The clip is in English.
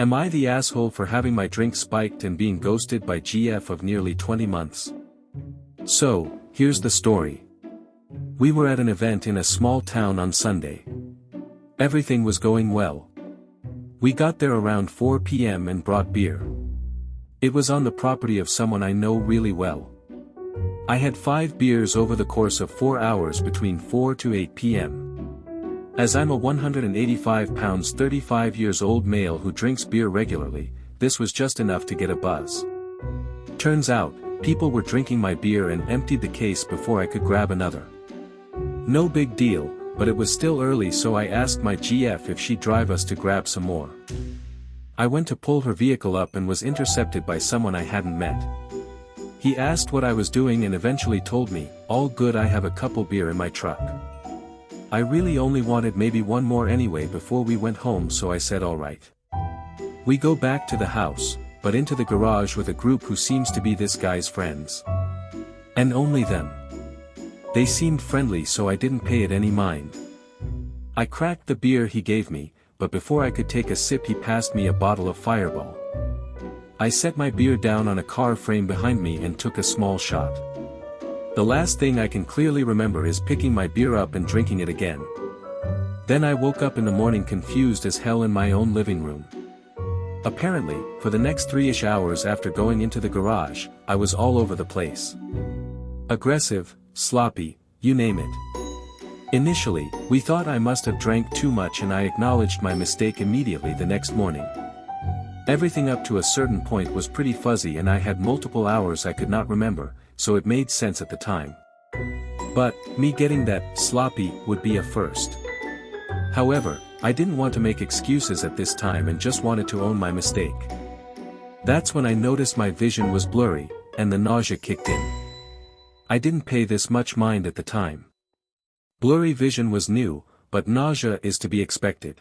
Am I the asshole for having my drink spiked and being ghosted by GF of nearly 20 months? So, here's the story. We were at an event in a small town on Sunday. Everything was going well. We got there around 4 p.m. and brought beer. It was on the property of someone I know really well. I had 5 beers over the course of 4 hours between 4 to 8 p.m. As I'm a 185 pounds 35 years old male who drinks beer regularly, this was just enough to get a buzz. Turns out, people were drinking my beer and emptied the case before I could grab another. No big deal, but it was still early, so I asked my GF if she'd drive us to grab some more. I went to pull her vehicle up and was intercepted by someone I hadn't met. He asked what I was doing and eventually told me, "All good, I have a couple beer in my truck." I really only wanted maybe one more anyway before we went home, so I said alright. We go back to the house, but into the garage with a group who seems to be this guy's friends. And only them. They seemed friendly, so I didn't pay it any mind. I cracked the beer he gave me, but before I could take a sip he passed me a bottle of Fireball. I set my beer down on a car frame behind me and took a small shot. The last thing I can clearly remember is picking my beer up and drinking it again. Then I woke up in the morning confused as hell in my own living room. Apparently, for the next 3-ish hours after going into the garage, I was all over the place. Aggressive, sloppy, you name it. Initially, we thought I must have drank too much and I acknowledged my mistake immediately the next morning. Everything up to a certain point was pretty fuzzy and I had multiple hours I could not remember, so it made sense at the time. But, me getting that sloppy would be a first. However, I didn't want to make excuses at this time and just wanted to own my mistake. That's when I noticed my vision was blurry, and the nausea kicked in. I didn't pay this much mind at the time. Blurry vision was new, but nausea is to be expected.